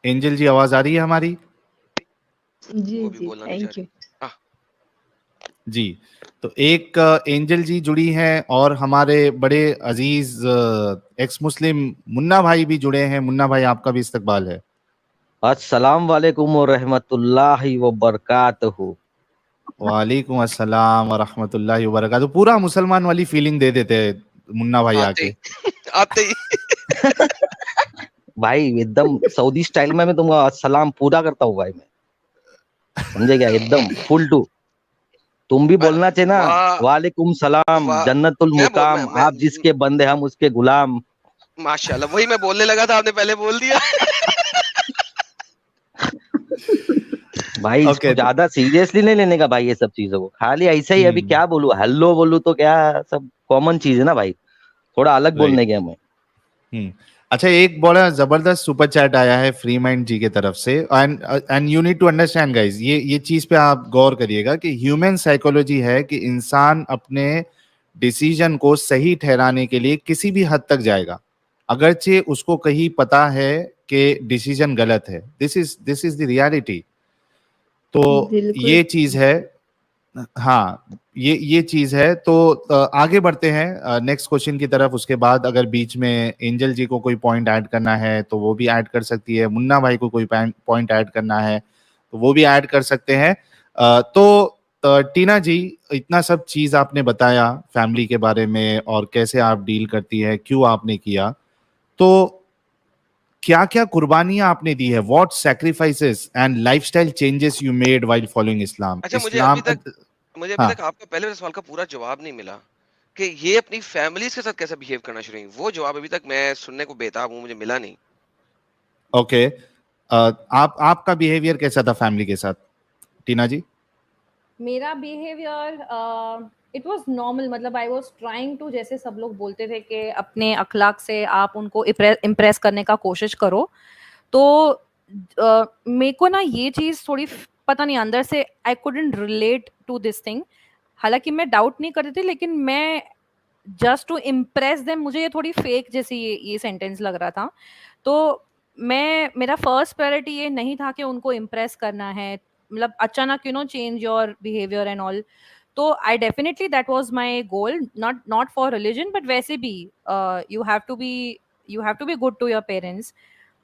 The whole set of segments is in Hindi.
एंजल जी आवाज आ रही है हमारी? जी वो भी जी, बोलना नहीं चाह थैंक रही। यू। हाँ, जी। तो एक एंजल जी जुड़ी हैं और हमारे बड़े अजीज एक्स मुस्लिम मुन्ना भाई भी जुड़े हैं। मुन्ना भाई, आपका भी इस्तकबाल है। अस्सलाम वालेकुम व रहमतुल्लाहि व बरकातहू। वालेकुम अस्सलाम व रहमतुल्लाहि व बरकातहू। पूरा मुसलमान वाली फीलिंग दे देते हैं मुन्ना भाई आते आके। ही आते ही। भाई एकदम सऊदी स्टाइल में मैं तुमको सलाम पूरा करता हूँ भाई, मैं समझे क्या, एकदम फुल टू। तुम भी वाह बोलना चाहिए ना, वाह वालेकुम सलाम, वाह। जन्नतुल मुकाम, मैं आप जिसके बंदे हम उसके गुलाम। माशाल्लाह, वही मैं बोलने लगा था, आपने पहले बोल दिया। भाई इसको ओके। ज्यादा सीरियसली नहीं लेने का भाई, ये सब चीजों को खाली ऐसे ही। अभी हम्म। क्या बोलूं, हेलो बोलूं तो क्या, सब कॉमन चीज है ना भाई, थोड़ा अलग राइट। बोलने के हमें। हम्म। अच्छा, एक बड़ा जबरदस्त सुपर चैट आया है फ्री माइंड जी के तरफ से। And you need to understand guys, ये चीज पे आप गौर करिएगा कि ह्यूमन साइकोलॉजी है कि इंसान अपने डिसीजन को सही ठहराने के लिए किसी भी हद तक जाएगा, अगरचे उसको कहीं पता है कि डिसीजन गलत है। This is the reality. तो बिल्कुल। ये चीज है। हाँ, ये चीज है। तो आगे बढ़ते हैं नेक्स्ट क्वेश्चन की तरफ। उसके बाद अगर बीच में एंजल जी को कोई पॉइंट ऐड करना है तो वो भी ऐड कर सकती है, मुन्ना भाई को कोई पॉइंट ऐड करना है तो वो भी ऐड कर सकते हैं। तो टीना जी, इतना सब चीज आपने बताया फैमिली के बारे में और कैसे आप डील करती है, क्यों आपने किया, तो क्या क्या कुर्बानियां आपने दी है, what sacrifices and lifestyle changes you made while following Islam अच्छा, इस्लाम। मुझे अभी हाँ। तक आपका पहले वाले सवाल का पूरा जवाब नहीं मिला कि ये अपनी फैमिली के साथ कैसे बिहेव करना शुरू हुई। वो जवाब अभी तक मैं सुनने को बेताब हूँ, मुझे मिला नहीं। ओके। आप आपका बिहेवियर कैसा था फैमिली के साथ, टीना जी? मेरा बिहेवियर इट वाज नॉर्मल, मतलब आई वाज ट्राइंग टू, जैसे सब लोग बोलते थे कि अपने अखलाक से आप उनको इम्प्रेस करने का कोशिश करो। तो मेरे को ना ये चीज थोड़ी पता नहीं, अंदर से I couldn't relate to this thing. हालांकि मैं डाउट नहीं करती थी, लेकिन मैं जस्ट टू इम्प्रेस देम, मुझे ये थोड़ी फेक जैसी ये सेंटेंस लग रहा था। तो मेरा फर्स्ट प्रायोरिटी ये नहीं था कि उनको इम्प्रेस करना है, मतलब अचानक change your behaviour and all. तो I definitely that was my goal, not not for religion, but वैसे भी you have to be good to your parents.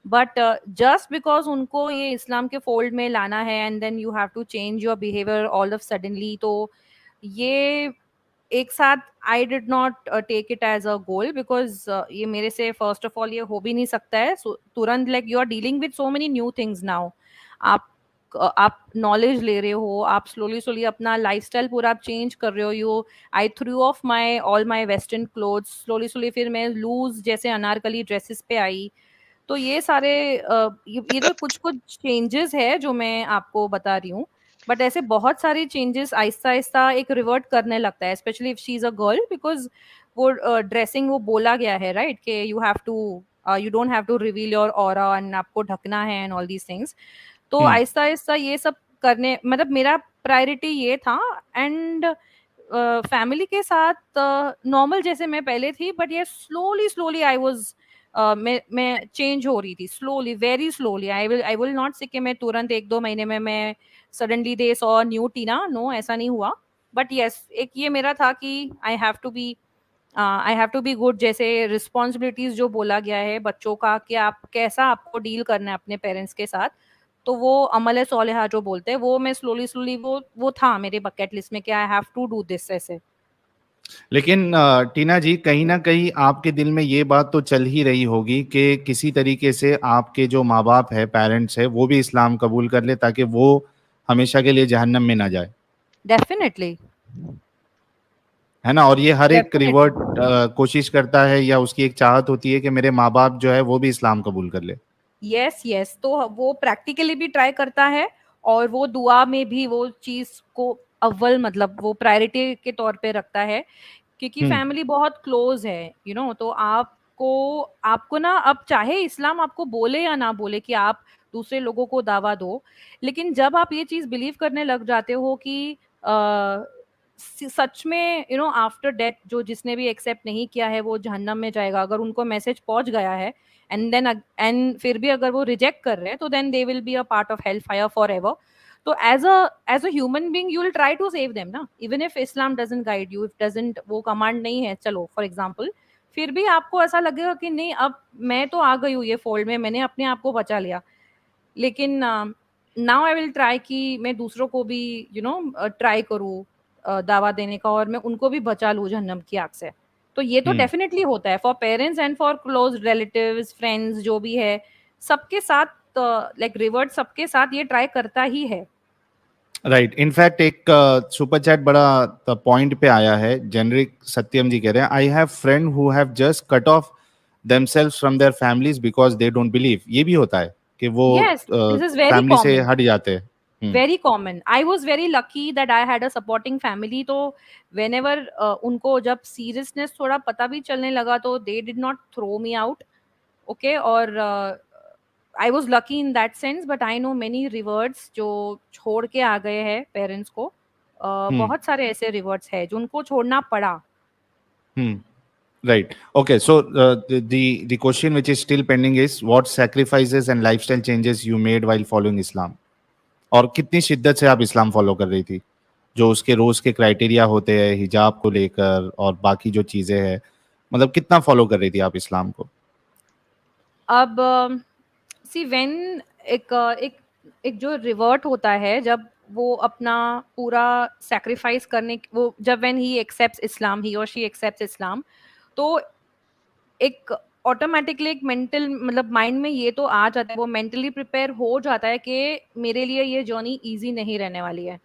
But just because उनको ये इस्लाम के फोल्ड में लाना है and then you have to change your behaviour all of suddenly, तो ये एक साथ I did not take it as a goal, because ये मेरे से फर्स्ट ऑफ ऑल ये हो भी नहीं सकता है तुरंत। Like you are dealing with so many new things now. आप आप नॉलेज ले रहे हो, आप स्लोली स्लोली अपना लाइफस्टाइल पूरा आप चेंज कर रहे हो। You I through of my all my western clothes slowly slowly, फिर मैं लूज जैसे अनारकली ड्रेसेस पे आई। तो ये सारे ये तो कुछ कुछ चेंजेस है जो मैं आपको बता रही हूँ। बट ऐसे बहुत सारी चेंजेस आहिस्ता आहिस्ता एक रिवर्ट करने लगता है, specially if she is a girl, because वो ड्रेसिंग वो बोला गया है राइट कि you don't have to reveal your aura and आपको ढकना है एंड ऑल दीज थिंग्स। तो हम्म। आहिस्ता आहिस्ता ये सब करने, मतलब मेरा प्रायोरिटी ये था। एंड फैमिली के साथ नॉर्मल जैसे मैं पहले थी, बट ये स्लोली स्लोली आई वाज मैं चेंज हो रही थी, slowly, very slowly. I will not say कि मैं तुरंत एक दो महीने में मैं suddenly they saw new Tina, no ऐसा नहीं हुआ। बट यस, एक ये मेरा था कि I have to be good, जैसे रिस्पॉन्सिबिलिटीज जो बोला गया है बच्चों का कि आप कैसा आपको डील करना है अपने पेरेंट्स के साथ। तो वो अमल सौलेहा जो बोलते हैं, वो मैं स्लोली स्लोली वो था मेरे बकेट लिस्ट में कि I have to do this ऐसे। लेकिन टीना जी, कहीं ना कहीं आपके दिल में ये बात तो चल ही रही होगी कि किसी तरीके से आपके जो माँ बाप है, पेरेंट्स है, वो भी इस्लाम कबूल कर ले ताकि वो हमेशा के लिए जहन्नम में ना जाए, डेफिनेटली। है ना? और ये हर एक रिवर्ट डेफिनेटली। कोशिश करता है या उसकी एक चाहत होती है कि मेरे माँ बाप जो है वो भी इस्लाम कबूल कर ले। यस यस, तो वो प्रैक्टिकली भी ट्राई करता है और वो दुआ में भी वो चीज को अव्वल, मतलब वो प्रायोरिटी के तौर पे रखता है, क्योंकि हम्म। फैमिली बहुत क्लोज है तो आपको आपको ना, अब चाहे इस्लाम आपको बोले या ना बोले कि आप दूसरे लोगों को दावा दो, लेकिन जब आप ये चीज बिलीव करने लग जाते हो कि सच में यू नो आफ्टर डेथ जो जिसने भी एक्सेप्ट नहीं किया है वो जहन्नम में जाएगा, अगर उनको मैसेज पहुंच गया है एंड देन एंड फिर भी अगर वो रिजेक्ट कर रहे हैं तो then they will be a part of hell fire forever. तो as a human being you will try to save them ना, even if Islam doesn't guide you, if doesn't वो कमांड नहीं है चलो फॉर एग्जांपल, फिर भी आपको ऐसा लगेगा कि नहीं अब मैं तो आ गई हूँ ये फोल्ड में, मैंने अपने आप को बचा लिया. लेकिन नाउ आई विल ट्राई कि मैं दूसरों को भी यू नो ट्राई करूँ दावा देने का और मैं उनको भी बचा लूँ जहन्नम की आग से. तो ये तो डेफिनेटली होता है for parents and for close relatives friends जो भी है, सबके साथ लाइक रिवर्ट सबके साथ ये ट्राई करता ही है. राइट. इनफैक्ट एक सुपर चैट बड़ा पॉइंट पे आया है. जेनरिक सत्यम जी कह रहे हैं, I have friend who have just cut off themselves from their families because they don't believe. ये भी होता है कि वो Yes, this is very family से common. हट जाते हैं. Very common. I was very lucky that I had a supporting family. तो whenever उनको जब seriousness थोड़ा पता भी चलने लगा तो they did not throw me out. Okay, और I was lucky in that sense. But I know many reverts जो छोड़ के आ गए हैं parents को. बहुत सारे ऐसे reverts हैं जो उनको छोड़ना पड़ा. Right. Okay. So the question which is still pending is what sacrifices and lifestyle changes you made while following Islam? और कितनी शिद्दत से आप इस्लाम फॉलो कर रही थी, जो उसके रोज के क्राइटेरिया होते हैं हिजाब को लेकर और बाकी जो चीजें हैं, मतलब कितना फॉलो कर रही थी आप इस्लाम को? अब सी व्हेन एक जो रिवर्ट होता है जब वो अपना पूरा सैक्रिफाइस करने वो जब व्हेन ही एक्सेप्ट्स इस्लाम, ही और शी एक्सेप्ट्स इस्लाम, तो एक ऑटोमेटिकली एक मेंटल मतलब माइंड में ये तो आ जाता है, वो मेंटली प्रिपेयर हो जाता है कि मेरे लिए ये जर्नी इजी नहीं रहने वाली है,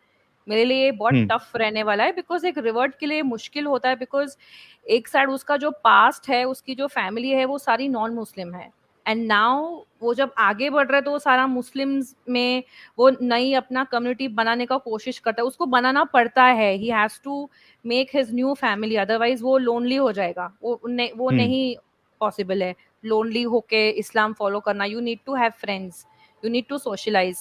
मेरे लिए ये बहुत टफ रहने वाला है. बिकॉज एक रिवर्ट के लिए मुश्किल होता है बिकॉज एक साइड उसका जो पास्ट है, उसकी जो फैमिली है वो सारी नॉन मुस्लिम है एंड नाउ वो जब आगे बढ़ रहा है तो वो सारा मुस्लिम्स में वो नई अपना कम्युनिटी बनाने का कोशिश करता है, उसको बनाना पड़ता है. He has to make his new family, otherwise वो लोनली हो जाएगा. वो नहीं पॉसिबल है लोनली होके इस्लाम फॉलो करना. You need to have friends, you need to socialise.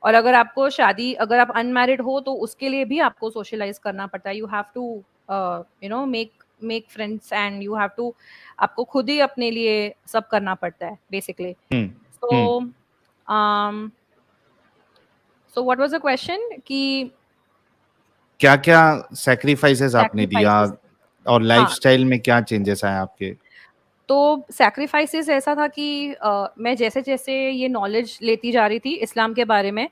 और अगर आपको शादी अगर आप अनमैरिड हो तो उसके लिए भी आपको सोशलाइज करना पड़ता है. You have to you know make friends and you have to आपको खुद ही अपने लिए सब करना पड़ता है basically. So what was the question कि क्या क्या सैक्रिफाइसेस आपने दिया और लाइफस्टाइल में क्या चेंजेस आए आपके? तो सैक्रिफाइसेस ऐसा था कि मैं जैसे जैसे ये नॉलेज लेती जा रही थी इस्लाम के बारे में,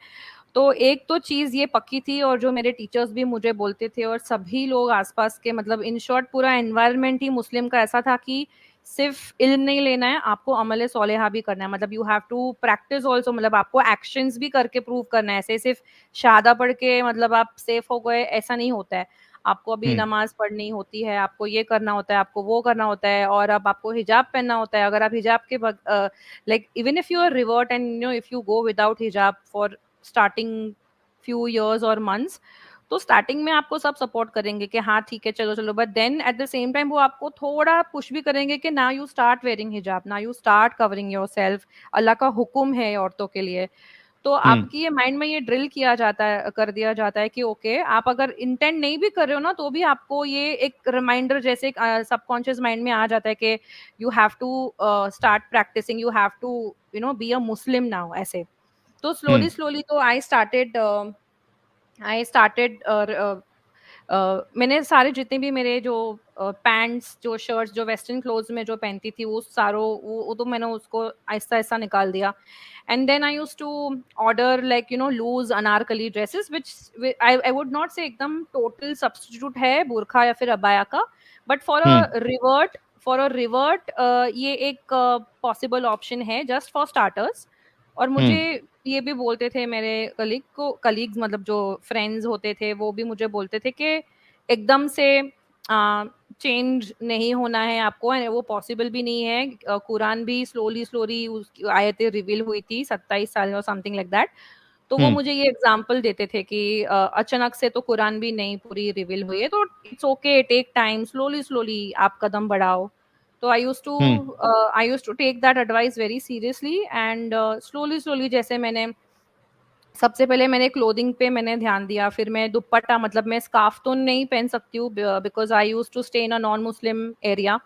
तो एक तो चीज़ ये पक्की थी और जो मेरे टीचर्स भी मुझे बोलते थे और सभी लोग आसपास के मतलब इन शॉर्ट पूरा एनवायरनमेंट ही मुस्लिम का ऐसा था कि सिर्फ इल्म नहीं लेना है, आपको अमल सोलेहा भी करना है. मतलब you have to practise also, मतलब आपको एक्शंस भी करके प्रूव करना है. ऐसे सिर्फ शहादा पढ़ के मतलब आप सेफ हो गए ऐसा नहीं होता है. आपको अभी नमाज पढ़नी होती है, आपको ये करना होता है, आपको वो करना होता है और अब आपको हिजाब पहनना होता है. अगर आप हिजाब के like even if you are revert and you know if you go without hijab for starting few years और मंथ्स, तो स्टार्टिंग में आपको सब सपोर्ट करेंगे कि हाँ ठीक है चलो चलो, but then at the same time वो आपको थोड़ा पुश भी करेंगे कि ना यू स्टार्ट वेयरिंग हिजाब, ना यू स्टार्ट कवरिंग योरसेल्फ, अल्लाह का हुक्म है औरतों के लिए. तो आपकी ये माइंड में ये ड्रिल किया जाता है, कर दिया जाता है कि ओके आप अगर इंटेंट नहीं भी कर रहे हो ना तो भी आपको ये एक रिमाइंडर जैसे सबकॉन्शियस माइंड में आ जाता है कि you have to start practising, you have to you know be a Muslim now ऐसे. तो स्लोली तो आई स्टार्टेड मैंने सारे जितने भी मेरे जो पैंट्स जो शर्ट्स जो वेस्टर्न क्लोथ्स में जो पहनती थी वो सारों वो तो मैंने उसको आहिस्ता आहिस्ता निकाल दिया. And then I used to order like you know loose anarkali dresses which I would not say एकदम total substitute है बुरखा या फिर अबाया का, but for a revert ये एक possible option है just for starters. और मुझे ये भी बोलते थे मेरे कलीग्स मतलब जो फ्रेंड्स होते थे वो भी मुझे बोलते थे कि एकदम से चेंज नहीं होना है आपको, वो पॉसिबल भी नहीं है. कुरान भी स्लोली उसकी आयतें रिवील हुई थी 27 साल और समथिंग लाइक दैट. तो वो मुझे ये एग्जांपल देते थे कि अचानक से तो कुरान भी नहीं पूरी रिवील हुई है, तो it's okay, take time, slowly आप कदम बढ़ाओ. तो I used to take that advice very seriously and slowly जैसे मैंने सबसे पहले मैंने क्लोथिंग पे मैंने ध्यान दिया, फिर मैं दुपट्टा, मतलब मैं स्कार्फ तो नहीं पहन सकती हूँ because I use to stay in a non Muslim area.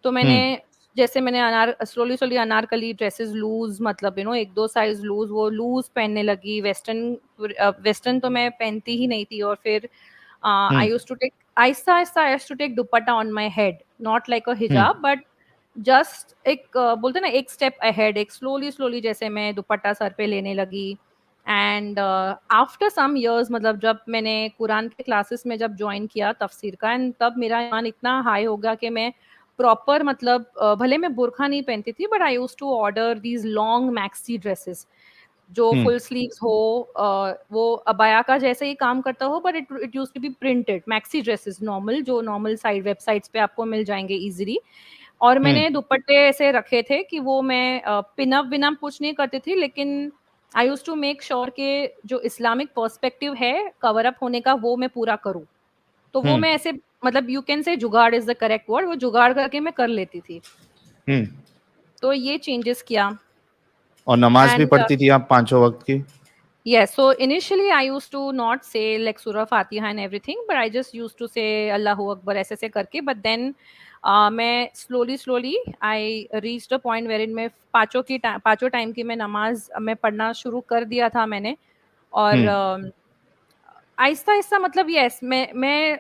तो मैंने जैसे मैंने slowly slowly Anarkali dresses loose, मतलब एक दो साइज लूज, वो लूज पहनने लगी। वेस्टर्न तो मैं पहनती ही नहीं थी। और फिर आई यूज टू टेक आहिस्ता आहिस्ता I use to take dupatta on my head, not like a hijab but just एक बोलते ना एक स्टेप अहेड, एक स्लोली स्लोली जैसे मैं दुपट्टा सर पे लेने लगी। एंड आफ्टर सम इयर्स, मतलब जब मैंने कुरान के क्लासेस में जब ज्वाइन किया तफसीर का, एंड तब मेरा ईमान इतना हाई हो गया कि मैं प्रॉपर, मतलब भले मैं बुरखा नहीं पहनती थी but I use to order these long maxi dresses जो फुल स्लीव्स हो, वो अबाया का जैसे ही काम करता हो, but it use to be printed maxi dresses, normal जो नॉर्मल साइड वेबसाइट्स पे आपको मिल जाएंगे इजीली। और मैंने दुपट्टे ऐसे रखे थे कि वो मैं पिनअप विनअप कुछ नहीं करती थी, लेकिन आई यूज टू मेक श्योर कि जो इस्लामिक पर्सपेक्टिव है कवर अप होने का वो मैं पूरा करूं। तो वो मैं ऐसे, मतलब यू कैन से जुगाड़ इज द करेक्ट वर्ड, वो जुगाड़ करके मैं कर लेती थी। तो ये चेंजेस किया। और नमाज भी And, पढ़ती थी आप 5 वक्त की? Yes, so initially I used to not say like Surah Fatiha and everything, but I just used to say Allahu Akbar ऐसे करके. But then मैं slowly I reached a point wherein मैं पांचों टाइम की मैं नमाज मैं पढ़ना शुरू कर दिया था मैंने। और आहिस्ता आहिस्ता, मतलब यस, मैं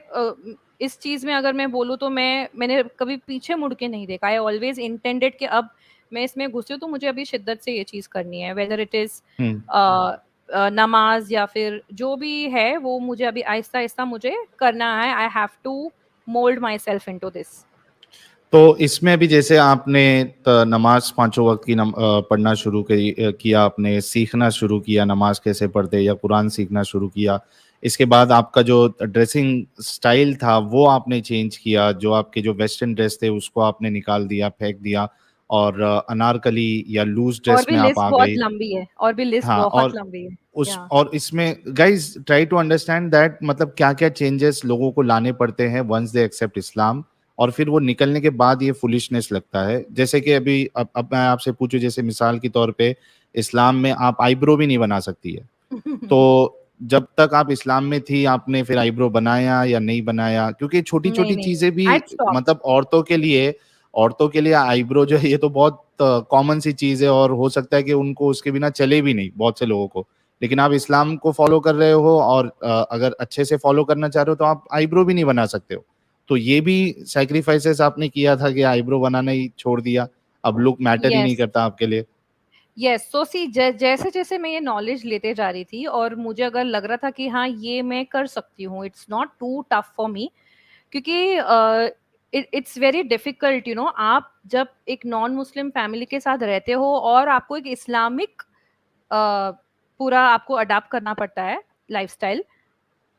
इस चीज में अगर मैं बोलूँ तो मैंने कभी पीछे मुड़ के नहीं देखा। आई ऑलवेज इंटेंडेड कि अब मैं इसमें घुसी हूँ तो मुझे अभी शिद्दत से ये चीज करनी है, वेदर इट इज नमाज या फिर जो भी है, वो मुझे अभी आहिस्ता आहिस्ता मुझे करना है। I have to mould myself into this. तो इसमें भी जैसे आपने नमाज 5 वक्त की पढ़ना शुरू किया, आपने सीखना शुरू किया नमाज कैसे पढ़ते या कुरान सीखना शुरू किया, इसके बाद आपका जो ड्रेसिंग स्टाइल था वो आपने चेंज किया, जो आपके जो वेस्टर्न ड्रेस थे उसको आपने निकाल दिया, फेंक दिया, और अनारकली या लूज ड्रेस में आप आ गई। लंबी है, और भी लिस्ट हाँ, बहुत लंबी है। और इसमें guys try to understand that, मतलब क्या क्या चेंजेस लोगों को लाने पड़ते हैं वंस दे एक्सेप्ट इस्लाम, और फिर वो निकलने के बाद ये फुलिशनेस लगता है। जैसे कि अभी अब मैं आपसे पूछूं, जैसे मिसाल के तौर पे इस्लाम में आप आईब्रो भी नहीं बना सकती है तो जब तक आप इस्लाम में थी आपने फिर आईब्रो बनाया या नहीं बनाया? क्योंकि छोटी छोटी चीजें भी, मतलब औरतों के लिए आईब्रो जो है ये तो बहुत कॉमन सी चीज है, और हो सकता है कि उनको उसके बिना चले भी नहीं बहुत से लोगों को। लेकिन आप इस्लाम को फॉलो कर रहे हो, और अगर अच्छे से फॉलो करना चाह रहे हो तो आप आईब्रो भी नहीं बना सकते हो। तो ये भी सैक्रिफाइसेस आपने किया था कि आईब्रो बनाना ही छोड़ दिया, अब लुक मैटर ही नहीं करता आपके लिए? यस, सो सी जैसे जैसे मैं ये नॉलेज लेते जा रही थी और मुझे अगर लग रहा था कि हाँ ये मैं कर सकती हूँ, it's not too tough for me, क्योंकि इट्स वेरी डिफिकल्ट, आप जब एक नॉन मुस्लिम फैमिली के साथ रहते हो और आपको एक इस्लामिक पूरा आपको अडाप्ट करना पड़ता है लाइफस्टाइल,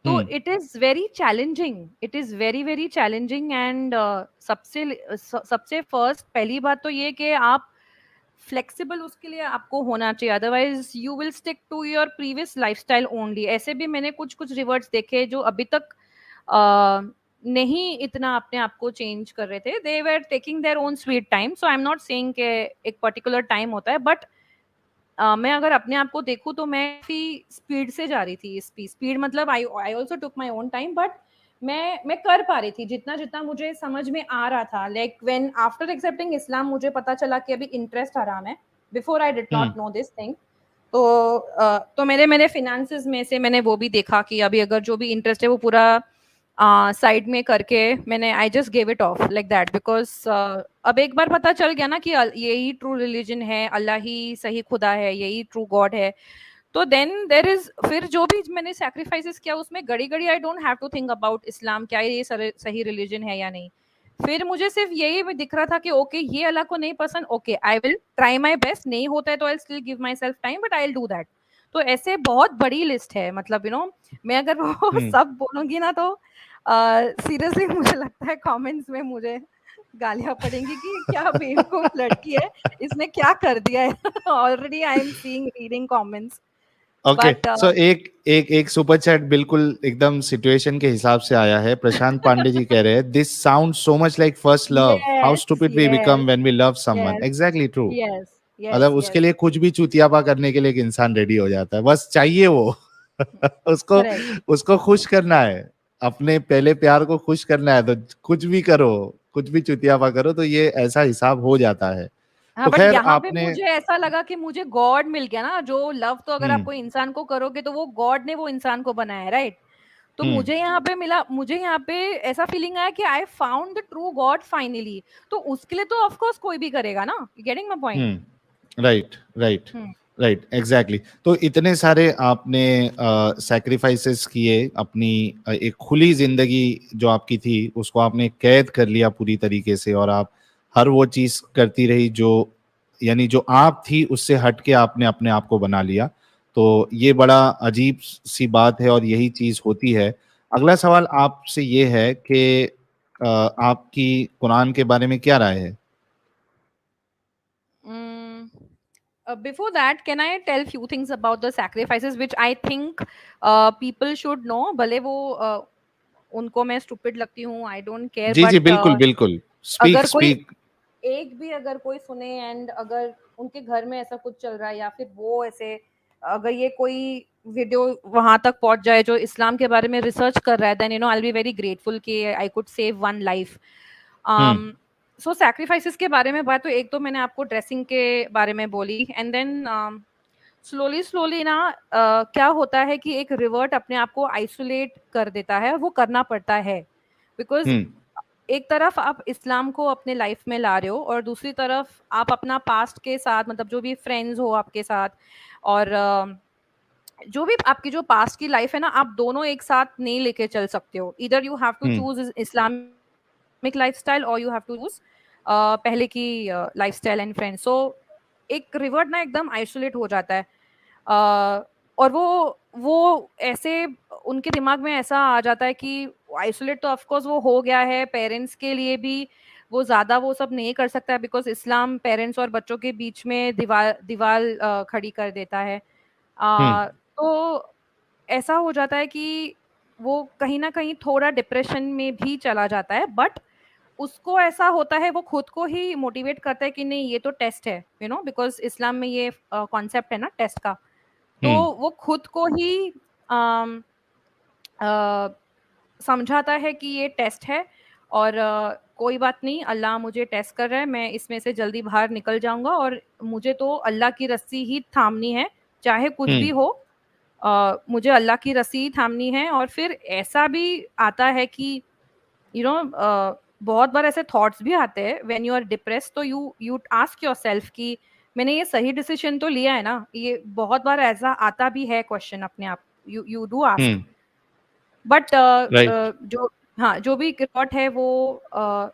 तो it is very challenging, it is very very challenging. And सबसे फर्स्ट पहली बात तो ये कि आप फ्लेक्सिबल उसके लिए आपको होना चाहिए, otherwise you will stick to your previous lifestyle only. ऐसे भी मैंने कुछ रिवर्ट्स देखे जो अभी तक नहीं इतना अपने आप को चेंज कर रहे थे, they were taking their own sweet time. So I am not saying कि एक पर्टिकुलर टाइम होता है, बट मैं अगर अपने आप को देखूं तो मैं काफी स्पीड से जा रही थी। स्पीड मतलब I also took my own time, but मैं कर पा रही थी जितना जितना मुझे समझ में आ रहा था। लाइक व्हेन आफ्टर एक्सेप्टिंग इस्लाम मुझे पता चला कि अभी इंटरेस्ट हराम है, before I did not know this thing. तो मेरे फिनेंसेस में से मैंने वो भी देखा कि अभी अगर जो भी इंटरेस्ट है वो पूरा साइड में करके मैंने I just give it of like that, because अब एक बार पता चल गया ना कि यही ट्रू रिलीजन है, अल्लाह ही सही खुदा है, यही ट्रू गॉड है, तो देन देर इज, फिर जो भी मैंने सैक्रिफाइसेस किया उसमें घड़ी I don't have to think about Islam क्या ये सही रिलीजन है या नहीं। फिर मुझे सिर्फ यही भी दिख रहा था कि ओके ये अल्लाह को नहीं पसंद, okay I will try my best, नहीं होता है तो I still give my self time, but I will do that. तो ऐसे बहुत बड़ी लिस्ट है, मतलब मैं अगर वो सब बोलूंगी ना तो सीरियसली मुझे लगता है कमेंट्स में मुझे गालियां पड़ेंगी कि क्या बेवकूफ लड़की है, इसने क्या कर दिया है। Already I am seeing reading comments. Okay, so एक सुपर चैट बिल्कुल एकदम सिचुएशन के हिसाब से आया है। प्रशांत पांडे जी कह रहे हैं, this sound so much like first love, how stupid we become when we love someone. Exactly true. Yes yes, मतलब yes, उसके लिए कुछ भी चुतियापा करने के लिए एक इंसान रेडी हो जाता है, बस चाहिए वो उसको correct. उसको खुश करना है, अपने पहले प्यार को खुश करना है, तो कुछ भी करो, कुछ भी चुतियापा करो, तो ये ऐसा हिसाब हो जाता है। हाँ, तो बट खैर यहाँ पे आपने मुझे ऐसा लगा कि मुझे गॉड मिल गया ना, जो लव तो अगर आप कोई इंसान को करोगे तो वो गॉड ने वो इंसान को बनाया है, राइट? तो मुझे यहाँ पे मिला, मुझे यहाँ पे ऐसा फीलिंग आया कि I found the true God finally. तो उसके लिए तो ऑफ कोर्स कोई भी करेगा ना, getting my point? Right right right, exactly. तो इतने सारे आपने सैक्रिफाइसेस किए, अपनी एक खुली जिंदगी जो आपकी थी उसको आपने कैद कर लिया पूरी तरीके से, और आप हर वो चीज करती रही जो, यानी जो आप थी उससे हट के आपने अपने आप को बना लिया। तो ये बड़ा अजीब सी बात है और यही चीज होती है। अगला सवाल आपसे ये है कि आपकी कुरान के बारे में क्या राय है? Before that, can I tell few things about the sacrifices which I think people should know? भले वो उनको मैं stupid लगती हूँ, I don't care, ji ji, but बिल्कुल बिल्कुल, स्पीक अगर कोई स्पीक। एक भी अगर कोई सुने एंड अगर उनके घर में ऐसा कुछ चल रहा है या फिर वो ऐसे, अगर ये कोई वीडियो वहां तक पहुंच जाए जो इस्लाम के बारे में रिसर्च कर रहा है, then you know I will be very grateful कि I could save one life. So sacrifices के बारे में बात, तो एक तो मैंने आपको ड्रेसिंग के बारे में बोली, एंड देन स्लोली स्लोली ना क्या होता है कि एक रिवर्ट अपने आप को आइसोलेट कर देता है, वो करना पड़ता है बिकॉज एक तरफ आप इस्लाम को अपने लाइफ में ला रहे हो और दूसरी तरफ आप अपना पास्ट के साथ, मतलब जो भी फ्रेंड्स हो आपके साथ और जो भी आपकी जो पास्ट की लाइफ है ना, आप दोनों एक साथ नहीं लेके चल सकते हो। इधर you have to choose Islamic lifestyle और यू हैव टू चूज पहले की लाइफस्टाइल एंड फ्रेंड्स। सो एक रिवर्ट ना एकदम आइसोलेट हो जाता है और वो ऐसे उनके दिमाग में ऐसा आ जाता है कि आइसोलेट तो ऑफ कोर्स वो हो गया है, पेरेंट्स के लिए भी वो ज्यादा वो सब नहीं कर सकता है बिकॉज इस्लाम पेरेंट्स और बच्चों के बीच में दीवार खड़ी कर देता है। तो ऐसा हो जाता है कि वो कहीं ना कहीं थोड़ा डिप्रेशन में भी चला जाता है, बट उसको ऐसा होता है, वो खुद को ही मोटिवेट करता है कि नहीं ये तो टेस्ट है, यू नो, बिकॉज इस्लाम में ये कॉन्सेप्ट है ना टेस्ट का। तो वो खुद को ही समझाता है कि ये टेस्ट है और कोई बात नहीं, अल्लाह मुझे टेस्ट कर रहा है, मैं इसमें से जल्दी बाहर निकल जाऊंगा और मुझे तो अल्लाह की रस्सी ही थामनी है, चाहे कुछ भी हो। मुझे अल्लाह की रस्सी ही थामनी है। और फिर ऐसा भी आता है कि यू नो बहुत बार ऐसे थॉट्स भी आते हैं व्हेन यू आर डिप्रेस्ड, तो यू आस्क योरसेल्फ कि मैंने ये सही डिसीजन तो लिया है ना। ये बहुत बार ऐसा आता भी है क्वेश्चन अपने आप, यू डू आस्क। बट जो हाँ जो भी रिकॉर्ड है वो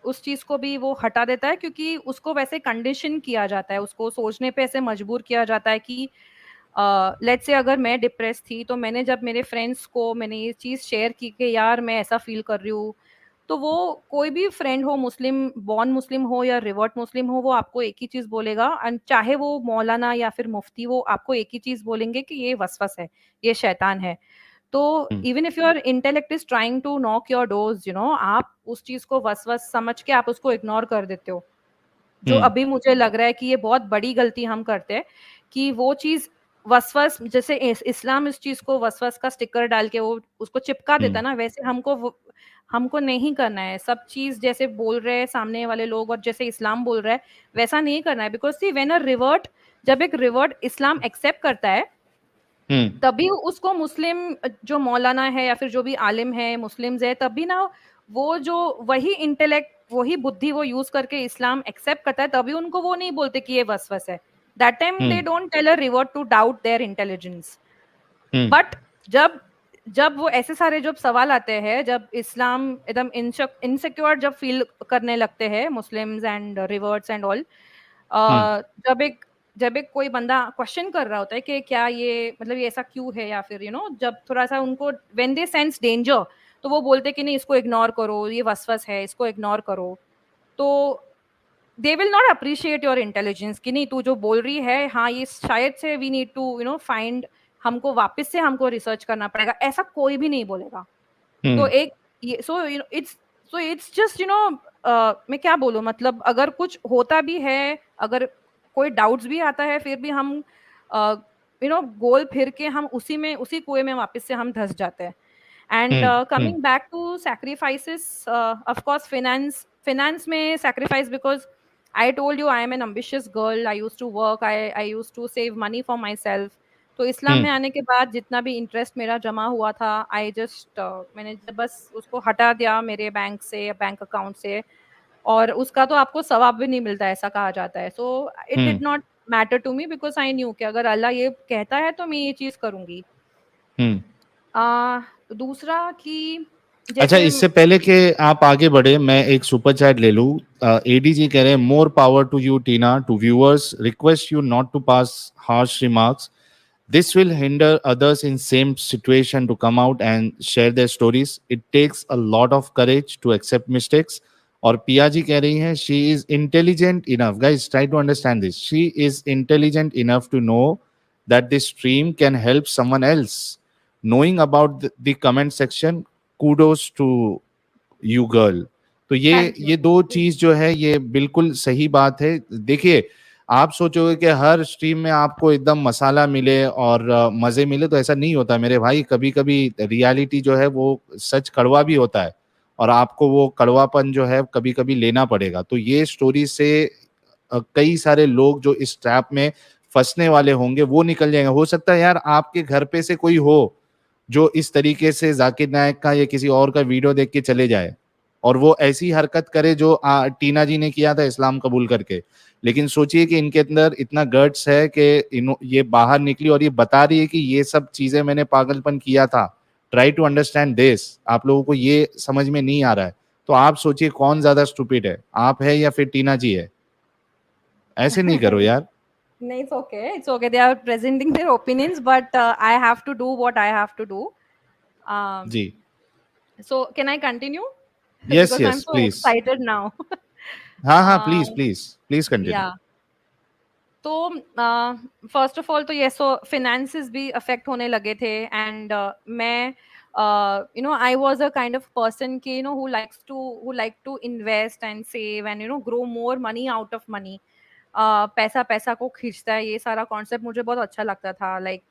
उस चीज को भी वो हटा देता है, क्योंकि उसको वैसे कंडीशन किया जाता है, उसको सोचने पे ऐसे मजबूर किया जाता है कि लेट्स से अगर मैं डिप्रेस थी तो मैंने जब मेरे फ्रेंड्स को मैंने ये चीज शेयर की कि यार मैं ऐसा फील कर रही हूँ, तो वो कोई भी फ्रेंड हो, मुस्लिम बॉर्न मुस्लिम हो या रिवर्ट मुस्लिम हो, वो आपको एक ही चीज बोलेगा, एंड चाहे वो मौलाना या फिर मुफ्ती, वो आपको एक ही चीज बोलेंगे कि ये वसवस है, ये शैतान है। तो even if your intellect is trying to knock your doors, you know, आप उस चीज को वसवस समझ के आप उसको इग्नोर कर देते हो। जो अभी मुझे लग रहा है कि ये बहुत बड़ी गलती हम करते हैं कि वो चीज वसवस, जैसे इस्लाम इस चीज को वसवस का स्टिकर डाल के वो उसको चिपका देता ना, वैसे हमको नहीं करना है। सब चीज जैसे बोल रहे हैं सामने वाले लोग और जैसे इस्लाम बोल रहा है वैसा नहीं करना है। Because see when a revert, जब एक रिवर्ट इस्लाम एक्सेप्ट करता है तभी उसको मुस्लिम जो मौलाना है या फिर जो भी आलिम है मुस्लिम्स है, तभी ना वो जो वही इंटेलेक्ट वही बुद्धि वो यूज करके इस्लाम एक्सेप्ट करता है, तभी उनको वो नहीं बोलते कि ये वसवस है। That time they don't tell a revert to doubt their intelligence. But जब वो ऐसे सारे जब सवाल आते हैं, जब इस्लाम एकदम इनसिक्योर जब फील करने लगते हैं Muslims and reverts and all, जब एक कोई बंदा क्वेश्चन कर रहा होता है कि क्या ये मतलब ये ऐसा क्यों है, या फिर यू नो जब थोड़ा सा उनको व्हेन दे सेंस डेंजर, तो वो बोलते कि नहीं इसको इग्नोर करो, ये वसवस है, इसको इग्नोर करो। तो they will not appreciate your intelligence कि नहीं तू जो बोल रही है, हाँ ये शायद से we need to you know find, हमको वापस से हमको रिसर्च करना पड़ेगा, ऐसा कोई भी नहीं बोलेगा। तो एक ये so you know it's just you know मैं क्या बोलूं, मतलब अगर कुछ होता भी है, अगर कोई डाउट्स भी आता है फिर भी हम गोल फिर के हम उसी कुएं में वापस से हम धंस जाते हैं. And coming back to sacrifices, of course finance में sacrifice, because I told you I am an ambitious girl. I used to work, I used to save money for myself. तो इस्लाम में आने के बाद जितना भी इंटरेस्ट मेरा जमा हुआ था, मैंने बस उसको हटा दिया मेरे बैंक अकाउंट से, और उसका तो आपको सवाब भी नहीं मिलता, ऐसा कहा जाता है. So it did not matter to me, because I knew कि अगर अल्लाह ये कहता है तो मैं ये चीज करूंगी. दूसरा कि अच्छा, इससे पहले कि आप आगे बढ़े, मैं एक सुपर चैट ले लूं. एडी जी कह रहे हैं, more power to you Tina. To viewers, request you not to pass harsh remarks. This will hinder others in same situation to come out and share their stories. It takes a lot of courage to accept mistakes. और पिया जी कह रही हैं, she is intelligent enough. Guys, try to understand this. She is intelligent enough to know that this stream can help someone else. Knowing about the comment section, kudos to you girl. तो ये दो चीज जो है ये बिल्कुल सही बात है. देखिए, आप सोचोगे कि हर स्ट्रीम में आपको एकदम मसाला मिले और मजे मिले, तो ऐसा नहीं होता मेरे भाई. कभी कभी रियलिटी जो है वो सच कड़वा भी होता है, और आपको वो कड़वापन जो है कभी कभी लेना पड़ेगा. तो ये स्टोरी से कई सारे लोग जो इस ट्रैप में फंसने वाले होंगे वो निकल जाएंगे. हो सकता है यार आपके घर पे से कोई हो जो इस तरीके से जाकिर नायक का या किसी और का वीडियो देख के चले जाए और वो ऐसी हरकत करे जो टीना जी ने किया था इस्लाम कबूल करके. लेकिन सोचिए कि इनके अंदर इतना गट्स है कि ये बाहर निकली और ये बता रही है कि ये सब चीजें मैंने पागलपन किया था. Try to understand this. आप लोगों को ये समझ में नहीं आ रहा है, तो आप सोचिए कौन ज्यादा स्टूपिड है, आप है या फिर टीना जी है. ऐसे नहीं करो यार. No, it's okay. They are presenting their opinions, but I have to do what I have to do. जी. So can I continue? Yes, Because yes, I'm so please. excited now. हाँ, please continue. Yeah. तो फर्स्ट ऑफ ऑल तो ये फिनेंसेस भी अफेक्ट होने लगे थे. एंड मैं I was a kind of person कि who like to invest and save and grow more money out of money. पैसा को खींचता है, ये सारा कॉन्सेप्ट मुझे बहुत अच्छा लगता था. लाइक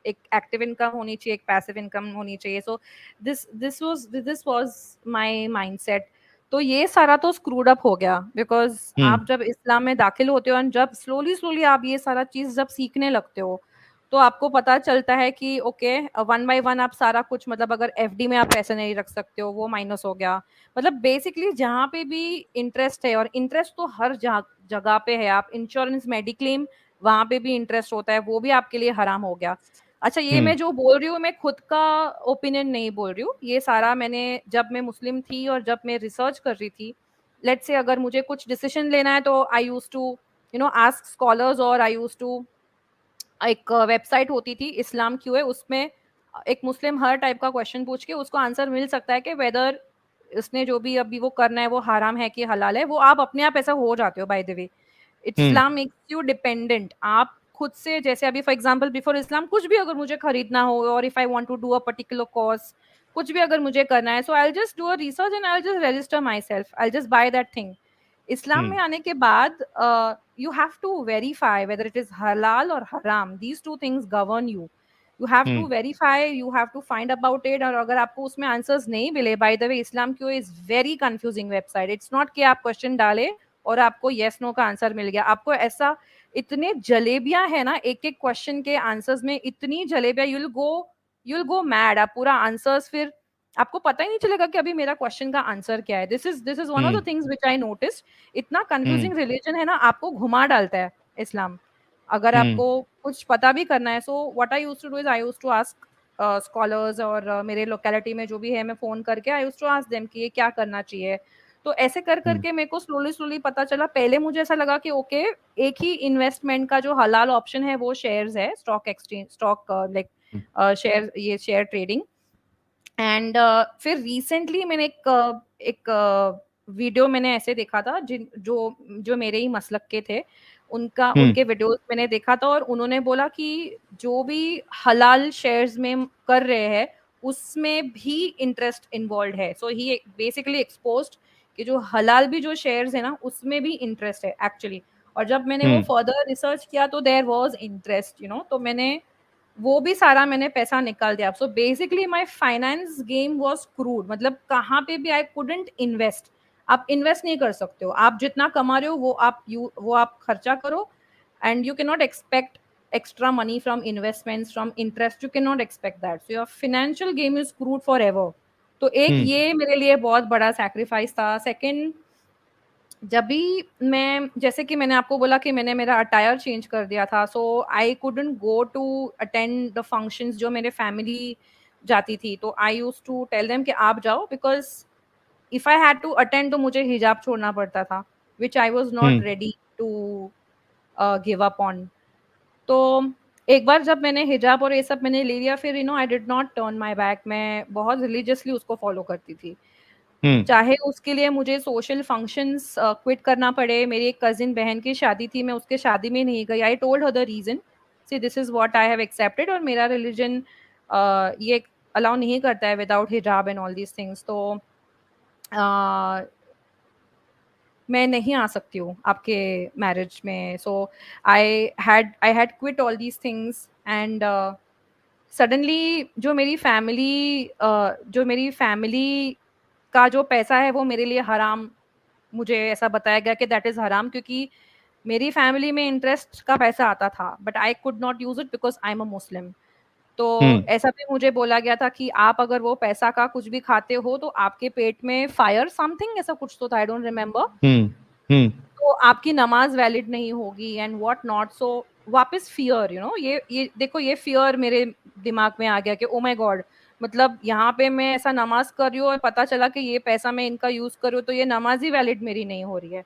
एक एक्टिव इनकम होनी चाहिए, एक पैसिव इनकम होनी चाहिए. So this was my mindset. तो ये सारा तो स्क्रूड अप हो गया, बिकॉज आप जब इस्लाम में दाखिल होते हो और जब स्लोली आप ये सारा चीज जब सीखने लगते हो, तो आपको पता चलता है कि ओके, वन बाय वन आप सारा कुछ, मतलब अगर एफडी में आप पैसे नहीं रख सकते हो, वो माइनस हो गया. मतलब बेसिकली जहाँ पे भी इंटरेस्ट है, और इंटरेस्ट तो हर जगह पे है. आप इंश्योरेंस, मेडिक्लेम, वहां पे भी इंटरेस्ट होता है, वो भी आपके लिए हराम हो गया. अच्छा, ये मैं जो बोल रही हूँ, मैं खुद का ओपिनियन नहीं बोल रही हूँ. ये सारा मैंने, जब मैं मुस्लिम थी और जब मैं रिसर्च कर रही थी, लेट्स से अगर मुझे कुछ डिसीजन लेना है तो I used to ask scholars, और आई यूज्ड टू, एक वेबसाइट होती थी इस्लाम क्यू है, उसमें एक मुस्लिम हर टाइप का क्वेश्चन पूछ के उसको आंसर मिल सकता है कि वेदर उसने जो भी अभी वो करना है वो हराम है कि हलाल है. वो आप अपने आप ऐसा हो जाते हो. By the way, Islam makes you dependent. आप खुद से, जैसे अभी फॉर एग्जांपल बिफोर इस्लाम कुछ भी अगर मुझे खरीदना हो, और if I want to do a particular course, कुछ भी अगर मुझे करना है, so I will just do a research and I will just register myself, I will just buy that thing. Islam में आने के बाद you have to verify whether it is halal or haram. These two things govern you. You have to verify, you have to find about it. और अगर आपको उसमें आंसर्स नहीं मिले, by the way, Islam क्यों is very confusing website. It's not कि आप क्वेश्चन डाले और आपको yes no का आंसर मिल गया. आपको ऐसा, इतने जलेबियां है ना एक एक क्वेश्चन के आंसर्स में, इतनी जलेबियां, you'll go mad. आप पूरा आंसर्स, फिर आपको पता ही नहीं चलेगा कि अभी मेरा क्वेश्चन का आंसर क्या है. This is one of the things which I noticed. इतना कंफ्यूजिंग रिलीजन है ना, आपको घुमा डालता है इस्लाम, अगर आपको कुछ पता भी करना है. So what I used to do is I used to ask scholars, और मेरे लोकेलिटी में जो भी है, मैं फोन करके I used to ask them कि ये क्या करना चाहिए. तो ऐसे कर करके मेरे को स्लोली पता चला. पहले मुझे ऐसा लगा कि ओके, एक ही इन्वेस्टमेंट का जो हलाल ऑप्शन है वो शेयर्स है, stock exchange, stock like share, ये शेयर ट्रेडिंग. एंड फिर रिसेंटली मैंने एक वीडियो मैंने ऐसे देखा था, जो मेरे ही मसलक के थे, उनके वीडियोस मैंने देखा था, और उन्होंने बोला कि जो भी हलाल शेयर्स में कर रहे हैं उसमें भी इंटरेस्ट इन्वॉल्व है. सो ही बेसिकली एक्सपोज्ड कि जो हलाल भी जो शेयर्स है ना, उसमें भी इंटरेस्ट है एक्चुअली. और जब मैंने वो फर्दर रिसर्च किया तो there was interest, you know, तो मैंने वो भी सारा मैंने पैसा निकाल दिया। So basically my finance game was crude, मतलब कहाँ पे भी आई कुडंट इन्वेस्ट। आप इन्वेस्ट नहीं कर सकते हो, आप जितना कमा रहे हो वो आप खर्चा करो, and you can not expect extra money from investments, from interest. You cannot expect that. So your financial game is screwed forever. तो एक ये मेरे लिए बहुत बड़ा सैक्रिफाइस था। सेकंड, जब भी मैं, जैसे कि मैंने आपको बोला कि मैंने मेरा अटायर चेंज कर दिया था, so I couldn't go to attend the functions जो मेरे फैमिली जाती थी। तो I used to tell them कि आप जाओ, because if I had to attend तो मुझे हिजाब छोड़ना पड़ता था, which I was not ready to give up on. तो एक बार जब मैंने हिजाब और ये सब मैंने ले लिया, फिर आई did not turn my back. मैं बहुत रिलीजियसली उसको फॉलो करती थी, चाहे उसके लिए मुझे सोशल फंक्शंस क्विट करना पड़े। मेरी एक कजिन बहन की शादी थी, मैं उसके शादी में नहीं गई। I told her the reason, see this is what I have accepted, और मेरा रिलीजन ये अलाउ नहीं करता है विदाउट हिजाब एंड ऑल दीज थिंग्स। तो मैं नहीं आ सकती हूँ आपके मैरिज में। So I had quit all these things, and suddenly जो मेरी फैमिली का जो पैसा है वो मेरे लिए हराम, मुझे ऐसा बताया गया कि दैट इज हराम, क्योंकि मेरी फैमिली में इंटरेस्ट का पैसा आता था, but I could not use it because I am a Muslim. तो ऐसा भी मुझे बोला गया था कि आप अगर वो पैसा का कुछ भी खाते हो तो आपके पेट में फायर समथिंग ऐसा कुछ तो था, आई डोंट रिमेम्बर, तो आपकी नमाज वैलिड नहीं होगी एंड व्हाट नॉट। सो वापस फियर, ये देखो, ये फियर मेरे दिमाग में आ गया कि ओ माय गॉड, मतलब यहाँ पे मैं ऐसा नमाज कर रही हूँ और पता चला कि ये पैसा मैं इनका यूज कर रही हूँ, तो ये नमाज ही वैलिड मेरी नहीं हो रही है।